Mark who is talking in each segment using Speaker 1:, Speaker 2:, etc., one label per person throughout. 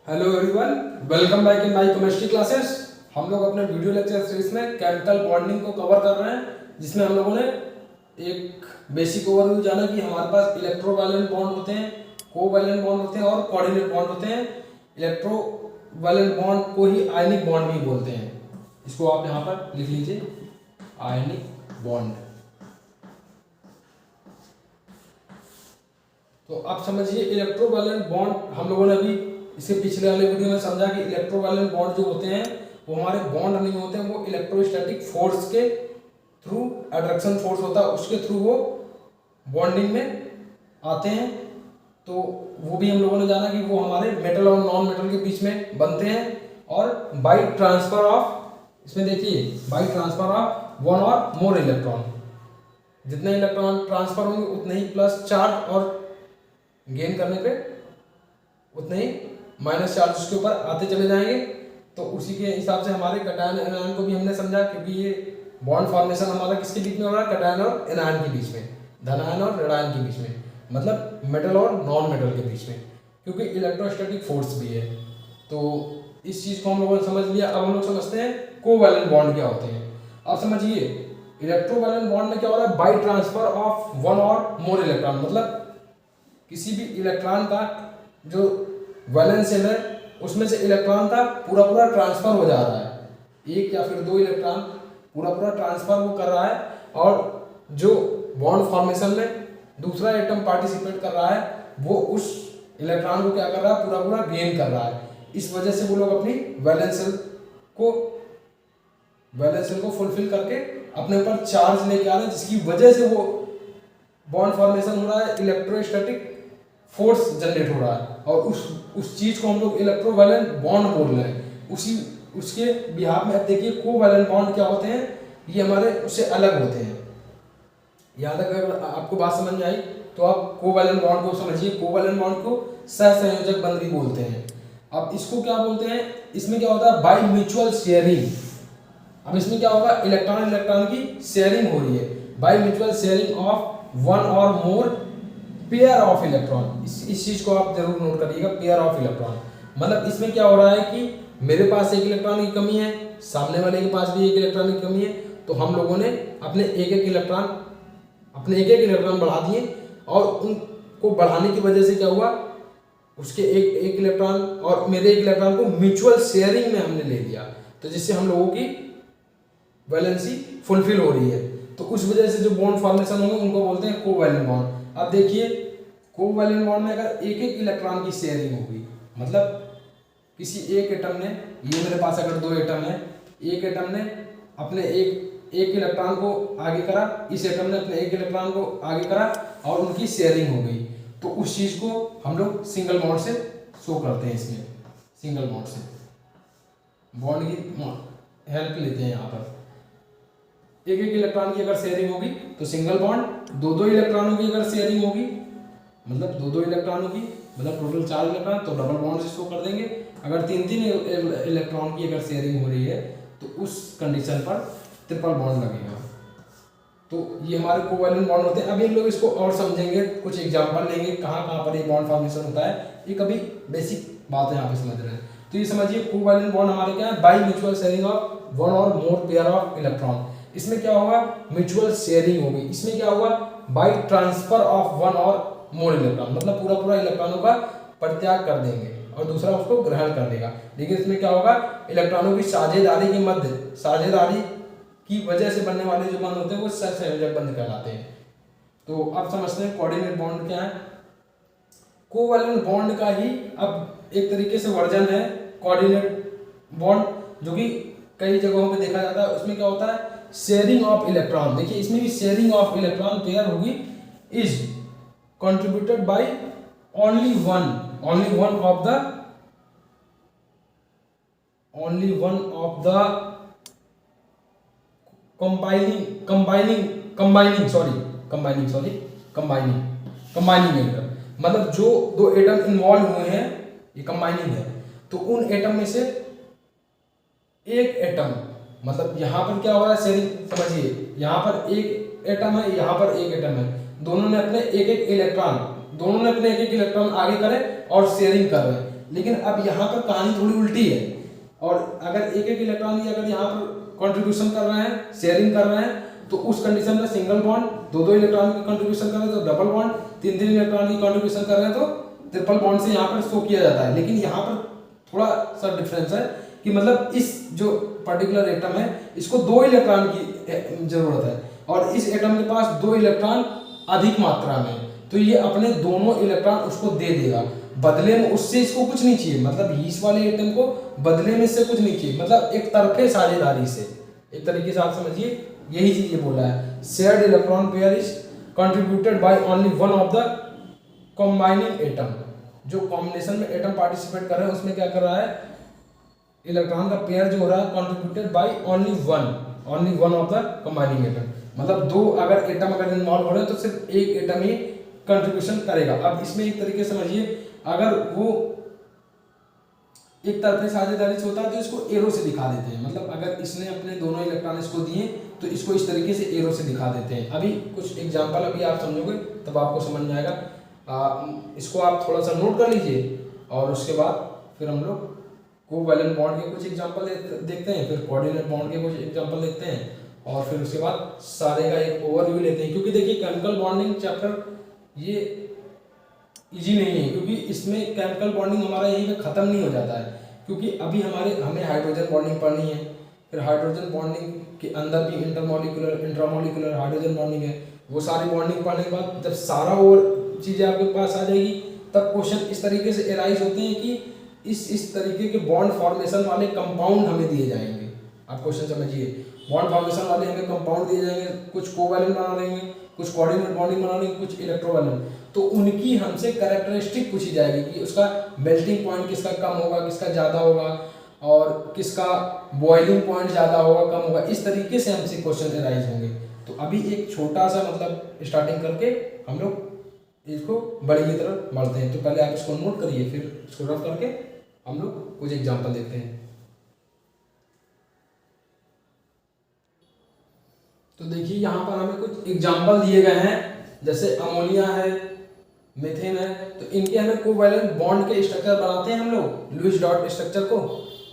Speaker 1: Hello everyone, welcome back in my chemistry classes. हम लोग अपने वीडियो लेक्चर सीरीज में केमिकल बॉन्डिंग को कवर कर रहे हैं, जिसमें हम लोगों ने एक बेसिक ओवरव्यू जाना कि हमारे पास इलेक्ट्रोवैलेंट बॉन्ड होते हैं, कोवैलेंट बॉन्ड होते हैं और कोऑर्डिनेट बॉन्ड होते हैं। इलेक्ट्रोवैलेंट बॉन्ड को ही आयनिक बॉन्ड भी बोलते हैं। इसको आप यहाँ पर लिख लीजिए, आयनिक बॉन्ड। तो आप समझिए इलेक्ट्रोवैलेंट बॉन्ड हम लोगों ने अभी इसके पिछले वाले वीडियो में समझा कि इलेक्ट्रोवैलेंट बॉन्ड जो होते हैं वो हमारे बॉन्ड नहीं होते हैं, वो इलेक्ट्रोस्टैटिक फोर्स के थ्रू, अट्रैक्शन फोर्स होता है उसके थ्रू वो बॉन्डिंग में आते हैं। तो वो भी हम लोगों ने जाना कि वो हमारे मेटल और नॉन मेटल के बीच में बनते हैं और बाई ट्रांसफर ऑफ, इसमें देखिए बाई ट्रांसफर ऑफ वन और मोर इलेक्ट्रॉन, जितने इलेक्ट्रॉन ट्रांसफर होंगे उतने ही प्लस चार्ज और गेन करने पे उतने ही माइनस चार्ज उसके ऊपर आते चले जाएंगे। तो उसी के हिसाब से हमारे कटायन एनायन को भी हमने समझा, क्योंकि ये बॉन्ड फॉर्मेशन हमारा किसके बीच में हो रहा है, कटायन और एनायन के बीच में, धनायन और ऋणायन के बीच में, मतलब मेटल और नॉन मेटल के बीच में, क्योंकि इलेक्ट्रोस्टैटिक फोर्स भी है। तो इस चीज़ को हम लोगों ने समझ लिया। अब हम लोग समझते हैं कोवैलेंट बॉन्ड क्या होते हैं। अब समझिए इलेक्ट्रोवैलेंट बॉन्ड में क्या हो रहा है, बाई ट्रांसफर ऑफ वन और मोर इलेक्ट्रॉन, मतलब किसी भी इलेक्ट्रॉन का जो वैलेंस शेल है उसमें से इलेक्ट्रॉन का पूरा पूरा ट्रांसफर हो जा रहा है, एक या फिर दो इलेक्ट्रॉन पूरा पूरा ट्रांसफर वो कर रहा है, और जो बॉन्ड फॉर्मेशन में दूसरा एटम पार्टिसिपेट कर रहा है वो उस इलेक्ट्रॉन को क्या कर रहा है, पूरा पूरा गेन कर रहा है। इस वजह से वो लोग अपनी वैलेंस शेल को फुलफिल करके अपने ऊपर चार्ज लेके आ रहे हैं, जिसकी वजह से वो बॉन्ड फॉर्मेशन हो रहा है, इलेक्ट्रोस्टैटिक फोर्स जनरेट हो रहा है, और उस चीज को हम लोग इलेक्ट्रोवैलेंट बॉन्ड बोल रहे हैं। उसके बिहाफ में अब देखिए कोवैलेंट बॉन्ड क्या होते हैं, ये हमारे उससे अलग होते हैं। याद अगर आपको बात समझ में आई तो आप कोवैलेंट बॉन्ड को समझिए। कोवैलेंट बॉन्ड को सहसंयोजक बंध भी बोलते हैं। अब इसको क्या बोलते हैं, इसमें क्या होता है, बाई म्यूचुअल शेयरिंग। अब इसमें क्या होगा, इलेक्ट्रॉन की शेयरिंग हो रही है, by mutual sharing of one और मोर पेयर ऑफ इलेक्ट्रॉन। इस चीज को आप जरूर नोट करिएगा, पेयर ऑफ इलेक्ट्रॉन। मतलब इसमें क्या हो रहा है कि मेरे पास एक इलेक्ट्रॉन की कमी है, सामने वाले के पास भी एक इलेक्ट्रॉन की कमी है, तो हम लोगों ने अपने एक एक इलेक्ट्रॉन बढ़ा दिए, और उनको बढ़ाने की वजह से क्या हुआ, उसके एक इलेक्ट्रॉन और मेरे एक इलेक्ट्रॉन को म्यूचुअल शेयरिंग में हमने ले लिया, तो जिससे हम लोगों की वैलेंसी फुलफिल हो रही है। तो उस वजह से जो बॉन्ड फॉर्मेशन होंगे उनको बोलते हैं कोवैलेंट बॉन्ड। अब देखिए कोवैलेंट बॉन्ड में अगर एक एक इलेक्ट्रॉन की शेयरिंग होगी, मतलब किसी एक एटम ने, ये मेरे पास अगर दो एटम है, एक एटम ने अपने एक इलेक्ट्रॉन को आगे करा, इस एटम ने अपने एक इलेक्ट्रॉन को आगे करा, और उनकी शेयरिंग हो गई, तो उस चीज को हम लोग सिंगल बॉन्ड से शो करते हैं। इसमें सिंगल बॉन्ड से बॉन्ड की हेल्प लेते हैं। यहाँ पर एक एक इलेक्ट्रॉन की अगर शेयरिंग होगी तो सिंगल बॉन्ड, दो दो इलेक्ट्रॉनों की अगर शेयरिंग होगी, मतलब दो दो इलेक्ट्रॉनों की, मतलब टोटल 4 इलेक्ट्रॉन, तो डबल बॉन्ड से शो कर देंगे। अगर तीन तीन इलेक्ट्रॉन की अगर शेयरिंग हो रही है तो उस कंडीशन पर ट्रिपल बॉन्ड लगेगा। तो ये हमारे कोवैलेंट बॉन्ड होते हैं। अभी हम लोग इसको और समझेंगे, कुछ एग्जाम्पल लेंगे कहाँ कहाँ पर ये बॉन्ड फॉर्मेशन होता है, ये कभी बेसिक बात है यहाँ पे समझ रहे हैं। तो ये समझिए कोवैलेंट बॉन्ड हमारे क्या है, by mutual sharing of one और मोर पेयर ऑफ इलेक्ट्रॉन। इसमें क्या होगा, म्यूचुअल शेयरिंग होगी। इसमें क्या होगा, बाई ट्रांसफर ऑफ वन और मोर इलेक्ट्रॉन, मतलब पूरा पूरा इलेक्ट्रॉनों का परित्याग कर देंगे और दूसरा उसको ग्रहण कर देगा। लेकिन इसमें क्या होगा, इलेक्ट्रॉनों की साझेदारी की वजह से बनने वाले जो बंध होते हैं वो सहसंयोजक बंध कहलाते हैं। तो अब समझते हैं कोऑर्डिनेट बॉन्ड क्या है। कोवैलेंट बॉन्ड का ही अब एक तरीके से वर्जन है कोऑर्डिनेट बॉन्ड, जो कि कई जगहों पे देखा जाता है। उसमें क्या होता है, शेयरिंग ऑफ इलेक्ट्रॉन। देखिए इसमें भी शेयरिंग ऑफ इलेक्ट्रॉन पेयर होगी, is contributed by only one of the combining atom. मतलब जो दो एटम इन्वॉल्व हुए हैं, ये कंबाइनिंग है, तो उन एटम में से एक एटम, मतलब यहाँ पर क्या हो रहा है शेयरिंग, समझिए यहाँ पर एक एटम है, यहाँ पर एक एटम है, दोनों ने अपने एक एक इलेक्ट्रॉन आगे करे और शेयरिंग कर रहे हैं। लेकिन अब यहाँ पर कहानी थोड़ी उल्टी है, और अगर एक एक इलेक्ट्रॉन ही अगर यहाँ पर कंट्रीब्यूशन कर रहे हैं, शेयरिंग कर रहे हैं, तो उस कंडीशन में सिंगल बॉन्ड, दो इलेक्ट्रॉन की कंट्रीब्यूशन कर रहे हैं तो डबल बॉन्ड, तीन इलेक्ट्रॉन की कंट्रीब्यूशन कर रहे हैं तो ट्रिपल बॉन्ड से यहाँ पर शो किया जाता है। लेकिन यहाँ पर थोड़ा सा डिफरेंस है कि मतलब इस जो पर्टिकुलर एटम है इसको दो इलेक्ट्रॉन की जरूरत है, और इस एटम के पास दो इलेक्ट्रॉन अधिक मात्रा में, तो ये अपने दोनों इलेक्ट्रॉन उसको दे देगा, बदले में उससे इसको कुछ नहीं चाहिए। मतलब इस वाले एटम को बदले में इससे कुछ नहीं चाहिए, मतलब एक तरफे साझेदारी से, एक तरीके से आप समझिए यही चीज ये बोला है। Shared electron pair is contributed by only one of the combining atom. जो कॉम्बिनेशन में एटम पार्टिसिपेट कर रहे हैं उसमें क्या कर रहा है, इलेक्ट्रॉन का पेयर जो हो रहा है contributed by only one of the combining atom. मतलब दो अगर एटम अगर इन्वॉल्व हो रहे हैं तो सिर्फ एक एटम ही कंट्रीब्यूशन करेगा। अब इसमें एक तरीके से समझिए, अगर वो एक तरफे साझेदारी से होता है तो इसको एरो से दिखा देते हैं। मतलब अगर इसने अपने दोनों इलेक्ट्रॉन इसको दिए तो इसको इस तरीके से एरो से दिखा देते हैं। अभी कुछ एग्जांपल अभी आप समझोगे तब आपको समझ में आएगा। इसको आप थोड़ा सा नोट कर लीजिए और उसके बाद फिर हम लोग कोवैलेंट बॉन्ड के कुछ एग्जांपल देखते हैं, फिर कोऑर्डिनेट बॉन्ड के कुछ एग्जांपल देखते हैं, और फिर उसके बाद सारे का एक ओवरव्यू लेते हैं। क्योंकि देखिए केमिकल बॉन्डिंग चैप्टर ये इजी नहीं है, क्योंकि इसमें केमिकल बॉन्डिंग हमारा यहीं पे ख़त्म नहीं हो जाता है। क्योंकि अभी हमें हाइड्रोजन बॉन्डिंग पढ़नी है, फिर हाइड्रोजन बॉन्डिंग के अंदर भी इंटरमॉलिक्यूलर इंट्रामॉलिक्यूलर हाइड्रोजन बॉन्डिंग है। वो सारी बॉन्डिंग पढ़ने के बाद जब सारा और चीज़ें आपके पास आ जाएगी तब क्वेश्चन इस तरीके से एराइज होते हैं कि इस तरीके के बॉन्ड फॉर्मेशन वाले कंपाउंड हमें दिए जाएंगे। आप क्वेश्चन समझिए, बॉन्ड फॉर्मेशन वाले हमें कंपाउंड दिए जाएंगे, कुछ कोवैलेंट बना देंगे, कुछ कोऑर्डिनेट बॉन्डिंग बना देंगे, कुछ इलेक्ट्रोवैलेंट। तो उनकी हमसे कैरेक्टरिस्टिक पूछी जाएगी कि उसका मेल्टिंग पॉइंट किसका कम होगा, किसका ज़्यादा होगा, और किसका बॉइलिंग पॉइंट ज़्यादा होगा कम होगा। इस तरीके से हमसे क्वेश्चन एराइज होंगे। तो अभी एक छोटा सा मतलब स्टार्टिंग करके हम लोग इसको बड़ी की तरफ बढ़ते हैं। तो पहले आप इसको नोट करिए, फिर इसको रफ करके हम लोग कुछ एग्जाम्पल देखते हैं। तो देखिए यहाँ पर हमें कुछ एग्जाम्पल दिए गए हैं, जैसे अमोनिया है, मीथेन है। तो इनके हमें कोवैलेंट बॉन्ड के स्ट्रक्चर बनाते हैं हम लोग, लुईस डॉट स्ट्रक्चर को,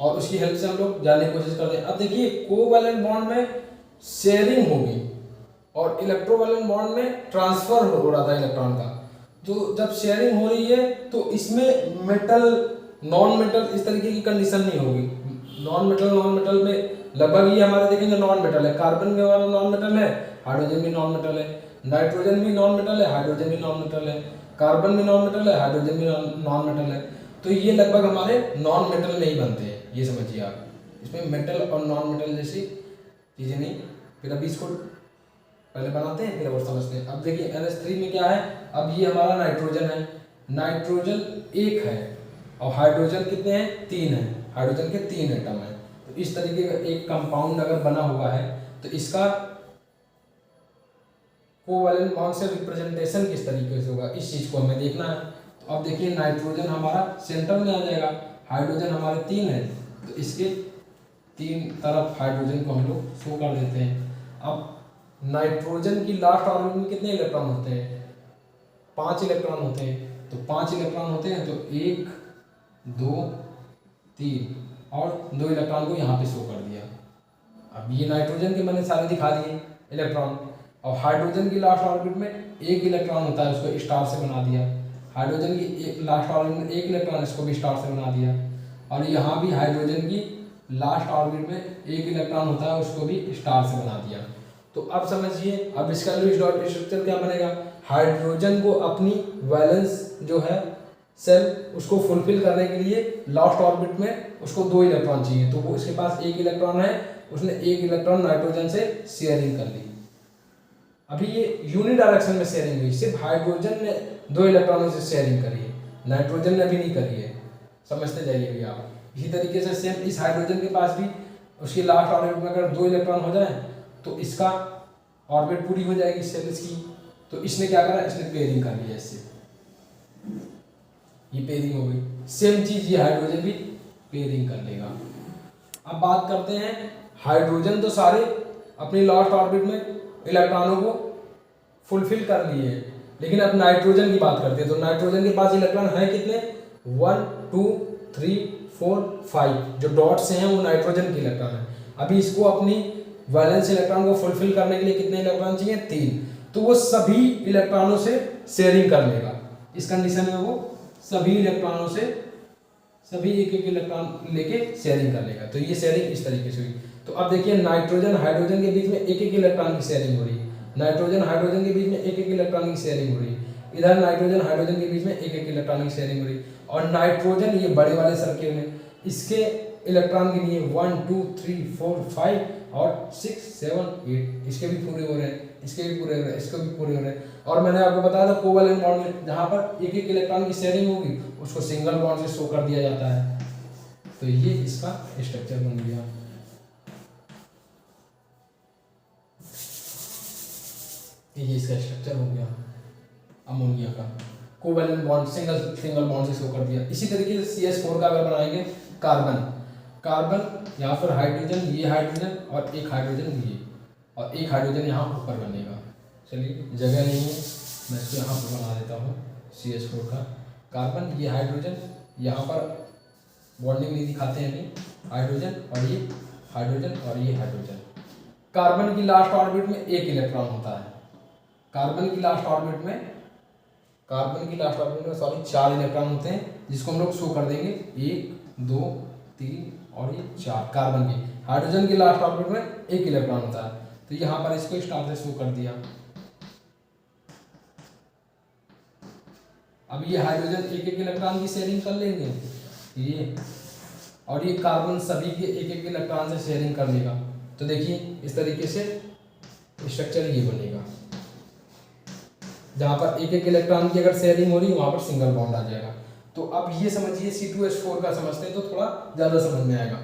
Speaker 1: और उसकी हेल्प से हम लोग जानने की कोशिश करते हैं। अब देखिए कोवैलेंट बॉन्ड में शेयरिंग होगी और इलेक्ट्रोवैलेंट बॉन्ड में ट्रांसफर हो रहा था इलेक्ट्रॉन का। तो जब शेयरिंग हो रही है तो इसमें मेटल नॉन मेटल इस तरीके की कंडीशन नहीं होगी। नॉन मेटल में लगभग ये हमारे देखेंगे नॉन मेटल है, कार्बन भी हमारा नॉन मेटल है, हाइड्रोजन भी नॉन मेटल है, नाइट्रोजन भी नॉन मेटल है, हाइड्रोजन भी नॉन मेटल है, कार्बन भी नॉन मेटल है, हाइड्रोजन भी नॉन मेटल है। तो ये लगभग हमारे नॉन मेटल में ही बनते हैं, ये समझिए आप। इसमें मेटल और नॉन मेटल जैसी चीज़ें नहीं। फिर अभी इसको पहले बनाते हैं फिर और समझते हैं। अब देखिए NH3 में क्या है, अब ये हमारा नाइट्रोजन है, नाइट्रोजन एक है और हाइड्रोजन कितने हैं, तीन है, हाइड्रोजन के तीन एटम है। तो इस तरीके का एक कंपाउंड अगर बना हुआ है तो इसका कोवैलेंट बॉन्ड से रिप्रेजेंटेशन किस तरीके से होगा, इस चीज़ को हमें देखना है। तो अब देखिए नाइट्रोजन हमारा सेंटर में आ जाएगा, हाइड्रोजन हमारे तीन है, तो इसके तीन तरफ हाइड्रोजन को हम लोग शो कर देते हैं। अब नाइट्रोजन की लास्ट ऑर्बिट में कितने इलेक्ट्रॉन होते हैं, 5 इलेक्ट्रॉन होते हैं। तो 5 इलेक्ट्रॉन होते हैं तो 1 2 3 और 2 इलेक्ट्रॉन को यहाँ पे शो कर दिया। अब ये नाइट्रोजन के मैंने सारे दिखा दिए इलेक्ट्रॉन, और हाइड्रोजन की लास्ट ऑर्बिट में 1 इलेक्ट्रॉन होता है, उसको स्टार से बना दिया। हाइड्रोजन की लास्ट ऑर्बिट में 1 इलेक्ट्रॉन, इसको भी स्टार से बना दिया। और यहाँ भी हाइड्रोजन की लास्ट ऑर्बिट में 1 इलेक्ट्रॉन होता है, उसको भी स्टार से बना दिया। तो अब समझिए, अब इसका लुईस डॉट स्ट्रक्चर क्या बनेगा, हाइड्रोजन को अपनी वैलेंस जो है सेल उसको फुलफिल करने के लिए लास्ट ऑर्बिट में उसको 2 इलेक्ट्रॉन चाहिए, तो वो इसके पास 1 इलेक्ट्रॉन है, उसने 1 इलेक्ट्रॉन नाइट्रोजन से शेयरिंग कर ली। अभी ये यूनि डायरेक्शन में शेयरिंग हुई, सिर्फ हाइड्रोजन ने 2 इलेक्ट्रॉनों से शेयरिंग करी है, नाइट्रोजन ने भी नहीं करी है। समझते जाइए भैया आप। इसी तरीके से सेम इस हाइड्रोजन के पास भी उसकी लास्ट ऑर्बिट में अगर 2 इलेक्ट्रॉन हो जाए तो इसका ऑर्बिट पूरी हो जाएगी सेल इसकी। तो इसने क्या करा, इसने पेयरिंग कर लिया इससे, ये पेयरिंग हो गई। सेम चीज ये हाइड्रोजन भी पेयरिंग कर लेगा। अब बात करते हैं, हाइड्रोजन तो सारे अपनी लास्ट ऑर्बिट में इलेक्ट्रॉनों को फुलफिल कर लिए हैं, लेकिन अब नाइट्रोजन की बात करते हैं। तो नाइट्रोजन के पास इलेक्ट्रॉन है कितने, 1 2 3 4 5 जो डॉट्स हैं वो नाइट्रोजन के इलेक्ट्रॉन है। अभी इसको अपनी वैलेंस इलेक्ट्रॉन को फुलफिल करने के लिए कितने इलेक्ट्रॉन चाहिए? 3। तो वो सभी इलेक्ट्रॉनों से शेयरिंग कर लेगा। इस कंडीशन में वो सभी इलेक्ट्रॉनों से सभी एक एक इलेक्ट्रॉन लेके शेयरिंग कर लेगा। तो ये शेयरिंग इस तरीके से हुई। तो अब देखिए नाइट्रोजन हाइड्रोजन के बीच में एक एक इलेक्ट्रॉन की शेयरिंग हो रही है, नाइट्रोजन हाइड्रोजन के बीच में एक एक इलेक्ट्रॉन की शेयरिंग हो रही है, इधर नाइट्रोजन हाइड्रोजन के बीच में एक एक इलेक्ट्रॉन की शेयरिंग हो रही है। और नाइट्रोजन ये बड़े वाले सर्किल में इसके इलेक्ट्रॉन के लिए 1 2 3 4 5 और 6 7 8 इसके भी पूरे हो रहे हैं, इसके भी पूरे हो रहे हैं, इसके भी पूरे हो रहे हैं। और मैंने आपको बताया था कोवैलेंट बॉन्ड में जहाँ पर एक एक इलेक्ट्रॉन की शेयरिंग होगी उसको सिंगल बॉन्ड से शो कर दिया जाता है। तो ये इसका स्ट्रक्चर बन गया। ये इसका स्ट्रक्चर हो गया अमोनिया का, कोवैलेंट बॉन्ड सिंगल बॉन्ड से शो कर दिया। इसी तरीके से CH4 का अगर बनाएंगे कार्बन यहाँ पर हाइड्रोजन, ये हाइड्रोजन और एक हाइड्रोजन ये, और एक हाइड्रोजन यहाँ ऊपर बनेगा। चलिए जगह नहीं है मैं इसको यहाँ पर बना देता हूँ। CH4 का कार्बन, ये हाइड्रोजन, यहाँ पर बॉन्डिंग नहीं दिखाते हैं अभी, हाइड्रोजन और ये हाइड्रोजन और ये हाइड्रोजन। कार्बन की लास्ट ऑर्बिट में एक इलेक्ट्रॉन होता है, कार्बन की लास्ट ऑर्बिट में सॉरी 4 इलेक्ट्रॉन होते हैं, जिसको हम लोग शो कर देंगे 1 2 3 और ये 4 कार्बन की। हाइड्रोजन की लास्ट ऑर्बिट में एक इलेक्ट्रॉन होता है, तो यहाँ पर इसको स्टार से शो कर दिया। अब ये हाइड्रोजन एक एक इलेक्ट्रॉन की शेयरिंग कर लेंगे ये, और ये कार्बन सभी के एक एक इलेक्ट्रॉन से शेयरिंग कर लेगा। तो देखिए इस तरीके से स्ट्रक्चर ये बनेगा, जहाँ पर एक एक इलेक्ट्रॉन की अगर शेयरिंग हो रही है वहाँ पर सिंगल बॉन्ड आ जाएगा। तो अब ये समझिए C2H4 का समझते हैं तो थोड़ा ज़्यादा समझ में आएगा।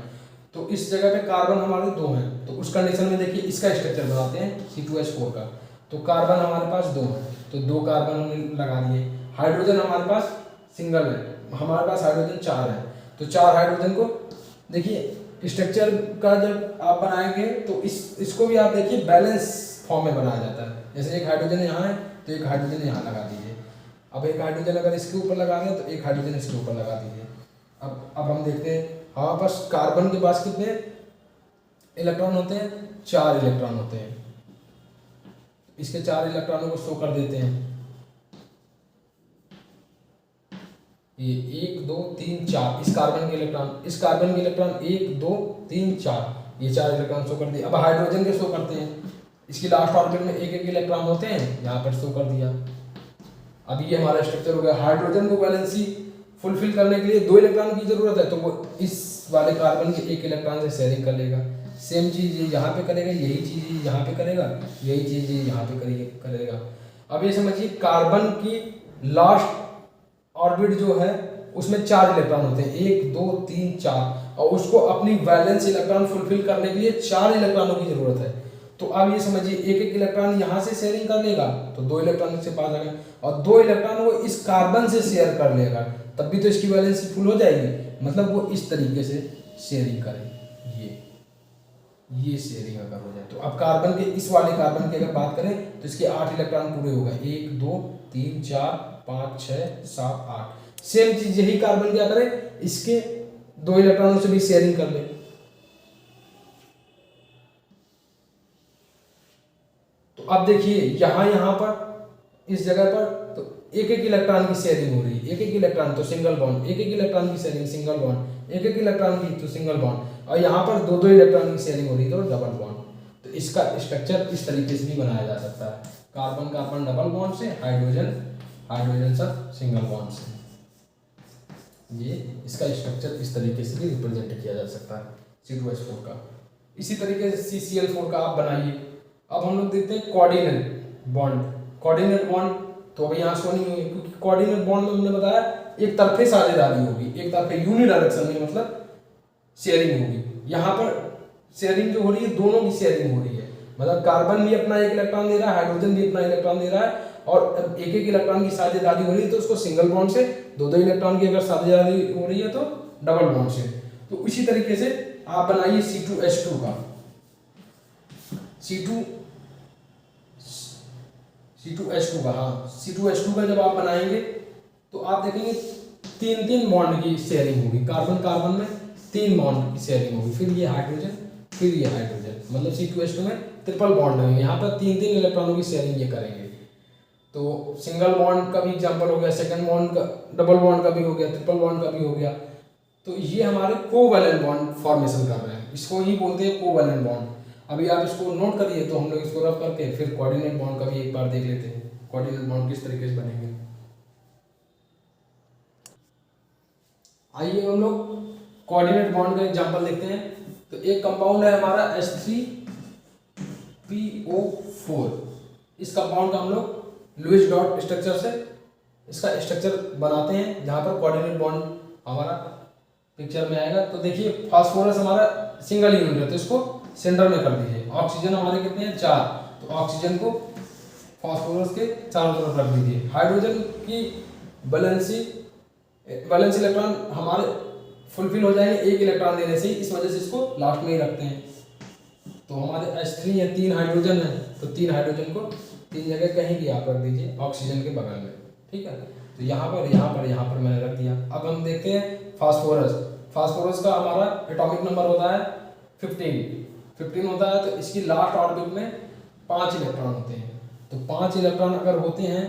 Speaker 1: तो इस जगह पे कार्बन हमारे 2 हैं, तो उस कंडीशन में देखिए इसका स्ट्रक्चर बनाते हैं C2H4 का। तो कार्बन हमारे पास 2 हैं, तो 2 कार्बन हमने लगा दिए। हाइड्रोजन हमारे पास सिंगल है, हमारे पास हाइड्रोजन 4 है, तो 4 हाइड्रोजन को देखिए स्ट्रक्चर का जब आप बनाएंगे तो इसको भी आप देखिए बैलेंस फॉर्म में बनाया जाता है। जैसे एक हाइड्रोजन यहाँ है तो एक हाइड्रोजन यहाँ लगा दीजिए, अब एक हाइड्रोजन अगर इसके ऊपर लगा दें तो एक हाइड्रोजन इसके ऊपर लगा दीजिए। अब हम देखते हैं हमारे पास कार्बन के पास कितने इलेक्ट्रॉन होते हैं? 4 इलेक्ट्रॉन होते हैं। इसके 4 इलेक्ट्रॉनों को शो कर देते हैं, ये 1 2 3 4 इस कार्बन के इलेक्ट्रॉन 1 2 3 4 ये 4 इलेक्ट्रॉन शो कर दिए। अब हाइड्रोजन के शो करते हैं, इसकी लास्ट ऑर्बिट में एक एक इलेक्ट्रॉन होते हैं, यहाँ पर शो कर दिया। अब ये हमारा स्ट्रक्चर हो गया। हाइड्रोजन को वैलेंसी फुलफिल करने के लिए 2 इलेक्ट्रॉन की जरूरत है, तो वो इस वाले कार्बन के एक इलेक्ट्रॉन से शेयरिंग कर लेगा। सेम चीज ये यहाँ पे करेगा, यही चीज ये यहाँ पे करेगा, यही चीज ये यहाँ पे करेगा। अब ये समझिए कार्बन की लास्ट ऑर्बिट जो है उसमें 4 इलेक्ट्रॉन होते हैं, 1 2 3 4, और उसको अपनी वैलेंस इलेक्ट्रॉन फुलफिल करने के लिए 4 इलेक्ट्रॉनों की जरूरत है। तो अब ये समझिए एक एक इलेक्ट्रॉन यहाँ से शेयरिंग कर लेगा तो 2 इलेक्ट्रॉन इसके पास आ गए, और 2 इलेक्ट्रॉन वो इस कार्बन से शेयर कर लेगा, तब भी तो इसकी वैलेंसी फुल हो जाएगी। मतलब वो इस तरीके से शेयरिंग करे, ये शेयरिंग अगर हो जाए तो। अब कार्बन के इस वाले कार्बन की अगर बात करें तो इसके 8 इलेक्ट्रॉन पूरे हो गए, 1 2 3 4 5 6 7 8। सेम चीज यही कार्बन क्या करे, इसके 2 इलेक्ट्रॉनों से भी शेयरिंग कर ले। तो अब देखिए यहाँ पर इस जगह पर तो एक एक इलेक्ट्रॉन की शेयरिंग हो रही है, एक एक इलेक्ट्रॉन तो सिंगल बॉन्ड, एक एक इलेक्ट्रॉन की शेयरिंग सिंगल बॉन्ड, एक एक इलेक्ट्रॉन की तो सिंगल बॉन्ड, और यहाँ पर 2 इलेक्ट्रॉन की शेयरिंग हो रही है तो डबल बॉन्ड। तो इसका स्ट्रक्चर इस तरीके से भी बनाया जा सकता है, कार्बन कार्बन डबल बॉन्ड से, हाइड्रोजन सब सिंगल बॉन्ड से। ये इसका स्ट्रक्चर इस तरीके से भी रिप्रेजेंट किया जा सकता है C2H4 का। इसी तरीके से CCl4 का आप बनाइए। अब हम लोग देखते हैं कोऑर्डिनेट बॉन्ड। तो अब यहाँ शो नहीं होगी क्योंकि कोऑर्डिनेट बॉन्ड में हमने बताया एक तरफे साझेदारी होगी, एक तरफे यूनिडायरेक्शन में, मतलब शेयरिंग होगी। यहाँ पर शेयरिंग जो हो रही है दोनों की शेयरिंग हो रही है, मतलब कार्बन भी अपना एक इलेक्ट्रॉन दे रहा है, हाइड्रोजन भी अपना इलेक्ट्रॉन दे रहा है, और एक एक इलेक्ट्रॉन की साझेदारी हो रही है तो उसको सिंगल बॉन्ड से, 2 इलेक्ट्रॉन की अगर साझेदारी हो रही है तो डबल बॉन्ड से। तो इसी तरीके से आप बनाइए C2H2 का। C2H2 का जब आप बनाएंगे तो आप देखेंगे तीन तीन बॉन्ड की शेयरिंग होगी, कार्बन कार्बन में 3 बॉन्ड की शेयरिंग होगी, फिर ये हाइड्रोजन, फिर ये हाइड्रोजन, मतलब C2H2 में ट्रिपल बॉन्ड होंगे, यहाँ पर 3 इलेक्ट्रॉनों की शेयरिंग ये करेंगे। तो सिंगल बॉन्ड का भी एग्जांपल हो गया, सेकंड बॉन्ड का, डबल बॉन्ड का भी हो गया, ट्रिपल बॉन्ड का भी हो गया। तो ये हमारे कोवैलेंट बॉन्ड फॉर्मेशन कर रहे हैं, इसको ही बोलते हैं कोवैलेंट बॉन्ड। अभी आप इसको नोट करिए, तो हम लोग इसको रफ करके फिर कोऑर्डिनेट बॉन्ड का भी एक बार देख लेते हैं, कोऑर्डिनेट बॉन्ड किस तरीके से बनेंगे। आइए हम लोग कोऑर्डिनेट बॉन्ड का एग्जांपल देखते हैं। तो एक कंपाउंड है हमारा H3PO4, इस कंपाउंड का हम लोग लुईस डॉट स्ट्रक्चर से इसका स्ट्रक्चर बनाते हैं, जहाँ पर कोऑर्डिनेट बॉन्ड हमारा पिक्चर में आएगा। तो देखिए फास्फोरस हमारा सिंगल यूनिट है, तो इसको सेंटर में कर दीजिए। ऑक्सीजन हमारे कितने हैं, 4, तो ऑक्सीजन को फास्फोरस के चारों तरफ रख दीजिए। हाइड्रोजन की वैलेंस इलेक्ट्रॉन हमारे फुलफिल हो जाएंगे एक इलेक्ट्रॉन देने से ही, इस वजह से इसको लास्ट में ही रखते हैं। तो हमारे H3 है, 3 हाइड्रोजन है, तो 3 हाइड्रोजन को 3 जगह कहीं भी आप रख दीजिए ऑक्सीजन के बगल में, ठीक है। तो यहाँ पर मैंने रख दिया। अब हम देखते हैं फास्फोरस का हमारा एटॉमिक नंबर होता है 15 होता है। तो इसकी लास्ट ऑर्बिट में 5 इलेक्ट्रॉन होते हैं। तो 5 इलेक्ट्रॉन अगर होते हैं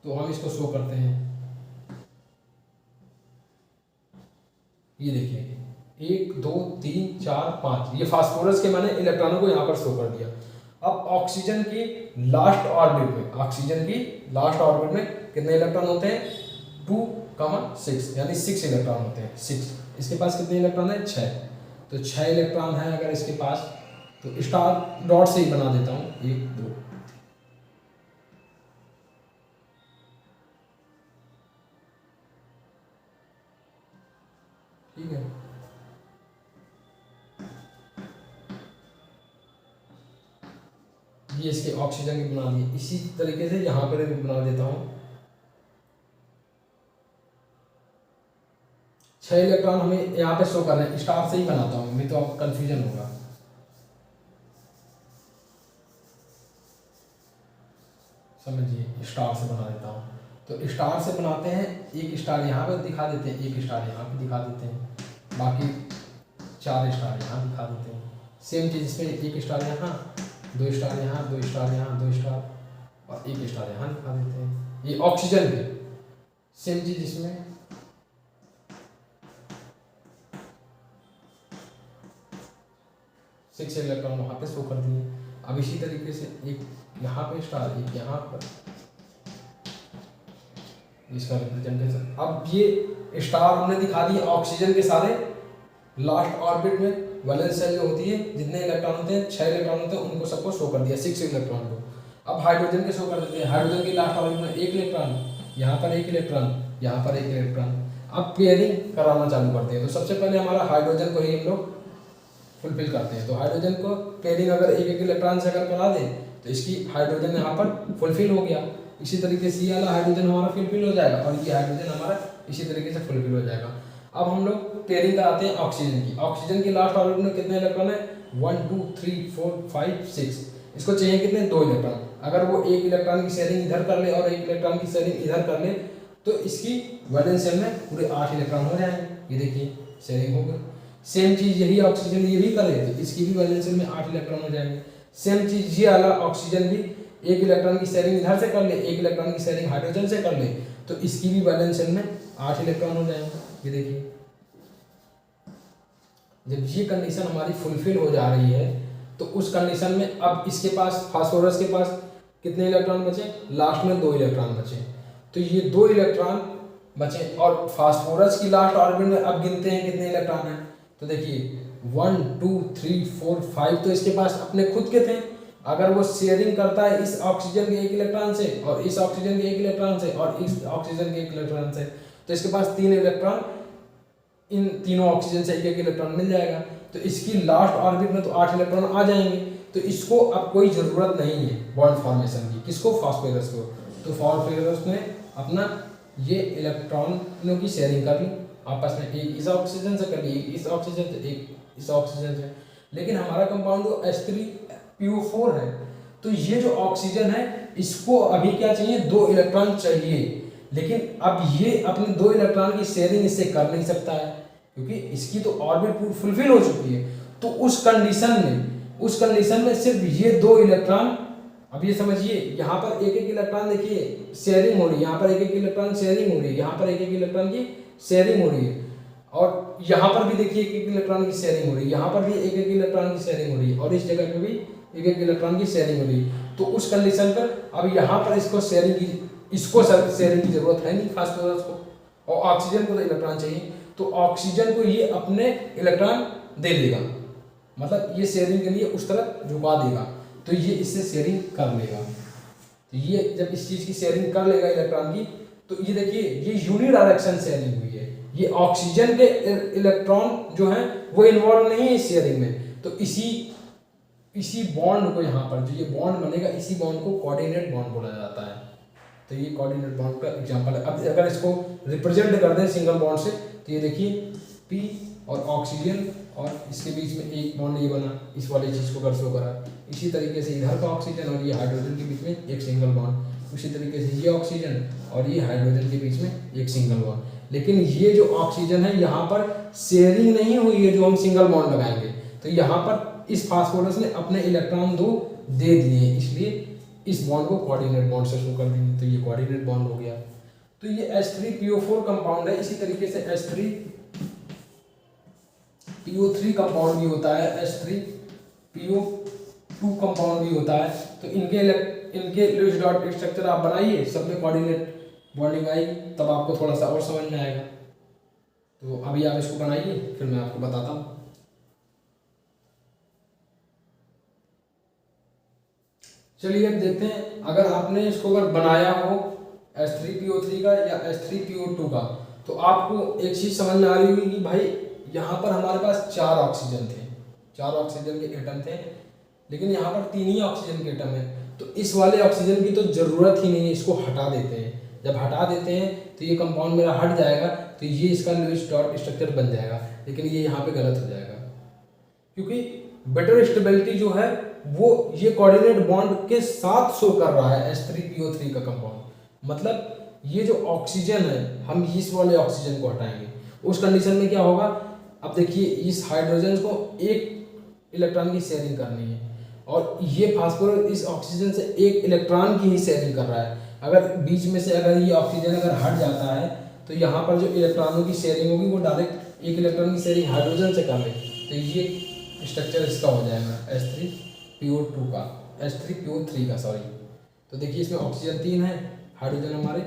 Speaker 1: तो हम इसको शो करते हैं, ये देखिए 1 2 3 4 5, ये फास्फोरस के मैंने इलेक्ट्रॉनों को यहाँ पर शो कर दिया। अब ऑक्सीजन की लास्ट ऑर्बिट में कितने इलेक्ट्रॉन होते हैं, 2,6, यानी 6 इलेक्ट्रॉन होते हैं। 6, इसके पास कितने इलेक्ट्रॉन है, 6, तो 6 इलेक्ट्रॉन है अगर इसके पास, तो स्टार डॉट से ही बना देता हूँ, 1 2, ठीक है। ये इसके ऑक्सीजन की बना दिए, इसी तरीके से यहाँ पर भी बना देता हूँ। 6 इलेक्ट्रॉन हमें यहाँ पे शो कर रहे हैं, स्टार से ही बनाता हूँ, नहीं तो आपको कंफ्यूजन होगा। समझिए, स्टार से बना देता हूँ। तो स्टार से बनाते हैं, एक स्टार यहाँ पर दिखा देते हैं, एक स्टार यहाँ पे दिखा देते हैं, बाकी 4 स्टार यहाँ दिखा देते हैं। सेम चीज़ इसमें, एक स्टार यहाँ, 2 स्टार यहाँ, 2 स्टार यहाँ, 2 स्टार और 1 स्टार यहाँ दिखा देते हैं। ये ऑक्सीजन के सेम चीज़ इसमें, सिक्स इलेक्ट्रॉन वहाँ पे शो कर दिए। अब इसी तरीके से एक यहाँ पे स्टार, एक यहाँ पर, इसका रिप्रेजेंटेशन। अब ये स्टार हमने दिखा दिए ऑक्सीजन के सारे लास्ट ऑर्बिट में, वैलेंस शेल जो होती है, जितने इलेक्ट्रॉन होते हैं, 6 इलेक्ट्रॉन होते हैं, उनको सबको शो कर दिया, 6 इलेक्ट्रॉन को। अब हाइड्रोजन के शो कर देते हैं। हाइड्रोजन की लास्ट ऑर्बिट में 1 इलेक्ट्रॉन, यहाँ पर 1 इलेक्ट्रॉन, यहाँ पर 1 इलेक्ट्रॉन। अब पेयरिंग कराना चालू करते हैं। तो सबसे पहले हमारा हाइड्रोजन को ही हम लोग फुलफिल करते हैं। तो हाइड्रोजन को पेयरिंग अगर 1 इलेक्ट्रॉन से अगर करा दें तो इसकी हाइड्रोजन यहाँ पर फुलफिल हो गया। इसी तरीके से ये वाला हाइड्रोजन हमारा फुलफिल हो जाएगा और ये हाइड्रोजन हमारा इसी तरीके से फुलफिल हो जाएगा। अब हम लोग पेयरिंग कराते हैं ऑक्सीजन की। ऑक्सीजन की लास्ट ऑर्बिट में कितने इलेक्ट्रॉन है, 1 2 3 4 5 6। इसको चाहिए कितने, 2 इलेक्ट्रॉन। अगर वो 1 इलेक्ट्रॉन की शेयरिंग इधर कर ले और 1 इलेक्ट्रॉन की शेयरिंग इधर कर ले तो इसकी वैलेंस शेल में पूरे 8 इलेक्ट्रॉन हो जाएंगे। ये देखिए शेयरिंग हो गई। सेम चीज़ यही ऑक्सीजन ये भी करे तो इसकी भी वैलेंस शेल में 8 इलेक्ट्रॉन हो जाएंगे। सेम चीज़ ये वाला ऑक्सीजन भी 1 इलेक्ट्रॉन की शेयरिंग इधर से कर ले, 1 इलेक्ट्रॉन की शेयरिंग हाइड्रोजन से कर ले, तो इसकी भी वैलेंस शेल में 8 इलेक्ट्रॉन हो जाएंगे। ये देखिए, जब ये कंडीशन हमारी फुलफिल हो जा रही है तो उस कंडीशन में अब इसके पास, फास्फोरस के पास कितने इलेक्ट्रॉन बचे, लास्ट में 2 इलेक्ट्रॉन बचे। तो ये 2 इलेक्ट्रॉन बचे और फास्फोरस की लास्ट ऑर्बिट में अब गिनते हैं कितने इलेक्ट्रॉन हैं। तो देखिए 1 2 3 4 5 तो इसके पास अपने खुद के थे। अगर वो शेयरिंग करता है इस ऑक्सीजन के 1 इलेक्ट्रॉन से और इस ऑक्सीजन के 1 इलेक्ट्रॉन से और इस ऑक्सीजन के 1 इलेक्ट्रॉन से, तो इसके पास 3 इलेक्ट्रॉन, इन तीनों ऑक्सीजन से 1 इलेक्ट्रॉन मिल जाएगा। तो इसकी लास्ट ऑर्बिट में तो 8 इलेक्ट्रॉन आ जाएंगे। तो इसको अब कोई ज़रूरत नहीं है बॉन्ड फॉर्मेशन की। किसको, फास्फोरस को। तो फास्फोरस ने अपना ये इलेक्ट्रॉनों की शेयरिंग कर ली आपस में, एक इस ऑक्सीजन से कर ली, एक इस ऑक्सीजन से, एक इस ऑक्सीजन से। लेकिन हमारा कंपाउंड H3PO4 है, तो ये जो ऑक्सीजन है इसको अभी क्या चाहिए, 2 इलेक्ट्रॉन चाहिए। लेकिन अब ये अपने 2 इलेक्ट्रॉन की शेयरिंग इससे कर नहीं सकता है, क्योंकि इसकी तो ऑर्बिट फुलफिल हो चुकी है। तो उस कंडीशन में सिर्फ ये 2 इलेक्ट्रॉन, अब ये समझिए, यहाँ पर एक एक इलेक्ट्रॉन देखिए शेयरिंग हो रही है, यहाँ पर एक एक इलेक्ट्रॉन शेयरिंग हो रही है, यहाँ पर एक एक इलेक्ट्रॉन की शेयरिंग हो रही है, और यहाँ पर भी देखिए एक एक इलेक्ट्रॉन की शेयरिंग हो रही है, यहाँ पर भी एक एक इलेक्ट्रॉन की शेयरिंग हो रही है, और इस जगह पे भी एक एक इलेक्ट्रॉन की शेयरिंग हो रही है। तो उस कंडीशन पर अब यहाँ पर इसको शेयरिंग की जरूरत है नहीं फास्फोरस को, और ऑक्सीजन को तो इलेक्ट्रॉन चाहिए, तो ऑक्सीजन को ये अपने इलेक्ट्रॉन दे देगा, मतलब ये शेयरिंग के लिए उस तरफ झुका देगा, तो ये इससे शेयरिंग कर लेगा। तो ये जब इस चीज़ की शेयरिंग कर लेगा इलेक्ट्रॉन की, तो ये देखिए ये यूनिडायरेक्शन शेयरिंग हुई है, ये ऑक्सीजन के इलेक्ट्रॉन जो हैं वो इन्वॉल्व नहीं है इस शेयरिंग में। तो इसी बॉन्ड को, यहाँ पर जो ये बॉन्ड बनेगा, इसी बॉन्ड को कोऑर्डिनेट बॉन्ड बोला जाता है। तो ये कोऑर्डिनेट बॉन्ड का एग्जांपल है। अब अगर इसको रिप्रेजेंट कर दें सिंगल बॉन्ड से, तो ये देखिए पी और ऑक्सीजन, और इसके बीच में एक बॉन्ड ये बना, इस वाली चीज़ को कर शो करा। इसी तरीके से इधर का ऑक्सीजन और ये हाइड्रोजन के बीच में एक सिंगल बॉन्ड, उसी तरीके से ये ऑक्सीजन और ये हाइड्रोजन के बीच में एक सिंगल बॉन्ड। लेकिन ये जो ऑक्सीजन है यहाँ पर शेयरिंग नहीं हुई है जो हम सिंगल बॉन्ड लगाएंगे, तो यहाँ पर इस फास्फोरस ने अपने इलेक्ट्रॉन 2 दे दिए, इसलिए इस बॉन्ड को कोऑर्डिनेट बॉन्ड से शो कर देंगे, तो ये कोऑर्डिनेट बॉन्ड हो गया। तो ये H3PO4 कंपाउंड है। इसी तरीके से H3PO3 कंपाउंड भी होता है, H3PO2 कंपाउंड भी होता है। तो इनके लुईस डॉट स्ट्रक्चर आप बनाइए, सब में कोऑर्डिनेट बॉन्डिंग आएगी, तब आपको थोड़ा सा और समझ में आएगा। तो अभी आप इसको बनाइए, फिर मैं आपको बताता हूँ। चलिए अब देखते हैं, अगर आपने इसको अगर बनाया हो H3PO3 का या H3PO2 का, तो आपको एक चीज़ समझ में आ रही होगी कि भाई यहाँ पर हमारे पास 4 ऑक्सीजन थे, 4 ऑक्सीजन के एटम थे, लेकिन यहाँ पर 3 ही ऑक्सीजन के एटम है। तो इस वाले ऑक्सीजन की तो ज़रूरत ही नहीं है, इसको हटा देते हैं। जब हटा देते हैं तो ये कंपाउंड मेरा हट जाएगा, तो ये इसका लुईस डॉट स्ट्रक्चर बन जाएगा, लेकिन ये यहाँ पे गलत हो जाएगा, क्योंकि बेटर स्टेबिलिटी जो है वो ये कोऑर्डिनेट बॉन्ड के साथ शो कर रहा है H3PO3 का कंपाउंड। मतलब ये जो ऑक्सीजन है, हम इस वाले ऑक्सीजन को हटाएंगे, उस कंडीशन में क्या होगा, अब देखिए इस हाइड्रोजन को एक इलेक्ट्रॉन की शेयरिंग करनी है, और ये फास्फोरस इस ऑक्सीजन से एक इलेक्ट्रॉन की ही शेयरिंग कर रहा है। अगर बीच में से अगर ये ऑक्सीजन अगर हट जाता है, तो यहाँ पर जो इलेक्ट्रॉनों की शेयरिंग होगी वो डायरेक्ट एक इलेक्ट्रॉन की शेयरिंग हाइड्रोजन से कर ले, तो ये स्ट्रक्चर इसका हो जाएगा H3PO2 का, H3PO3 का सॉरी। तो देखिए इसमें ऑक्सीजन 3 है, हाइड्रोजन हमारे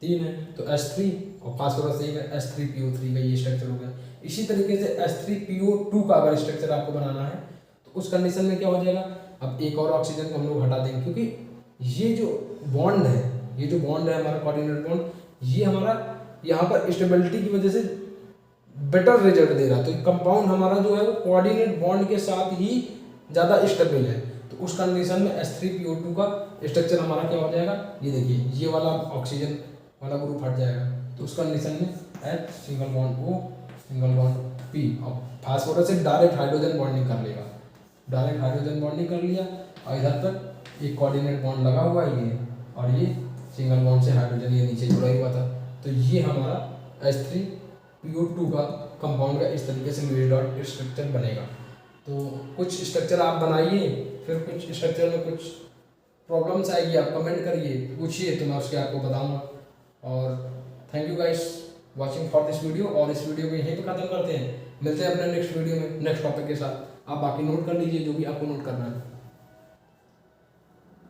Speaker 1: 3 है, तो H3 और फास्फोरस 1 है, H3PO3 का ये स्ट्रक्चर हो गया। इसी तरीके से H3PO2 का अगर स्ट्रक्चर आपको बनाना है, तो उस कंडीशन में क्या हो जाएगा, अब एक और ऑक्सीजन को हम लोग हटा देंगे, क्योंकि ये जो बॉन्ड है हमारा कोऑर्डिनेट बॉन्ड, ये हमारा यहाँ पर स्टेबिलिटी की वजह से बेटर रिजल्ट दे रहा है। तो कंपाउंड हमारा जो है वो कोऑर्डिनेट बॉन्ड के साथ ही ज़्यादा स्टेबल है। तो उस कंडीशन में H3PO2 का स्ट्रक्चर हमारा क्या हो जाएगा, ये देखिए ये वाला ऑक्सीजन वाला ग्रुप हट जाएगा, तो उस कंडीशन में H single bond O single bond P, और फास्फोरस से डायरेक्ट हाइड्रोजन बॉन्डिंग कर लेगा, डायरेक्ट हाइड्रोजन बॉन्डिंग कर लिया, और इधर पर एक कोऑर्डिनेट बॉन्ड लगा हुआ है ये, और ये सिंगल बॉन्ड से हाइड्रोजन ये नीचे जुड़ा हुआ था। तो ये हमारा H3PO2 का कंपाउंड का इस तरीके से लुईस डॉट स्ट्रक्चर बनेगा। तो कुछ स्ट्रक्चर आप बनाइए, फिर कुछ स्ट्रक्चर में कुछ प्रॉब्लम्स आएगी, आप कमेंट करिए, पूछिए, तो मैं उसके आपको बताऊंगा। और thank you guys watching for this video, और इस वीडियो को यहीं पे ख़त्म करते हैं। मिलते हैं अपने नेक्स्ट वीडियो में नेक्स्ट टॉपिक के साथ। आप बाकी नोट कर लीजिए जो भी आपको नोट करना है।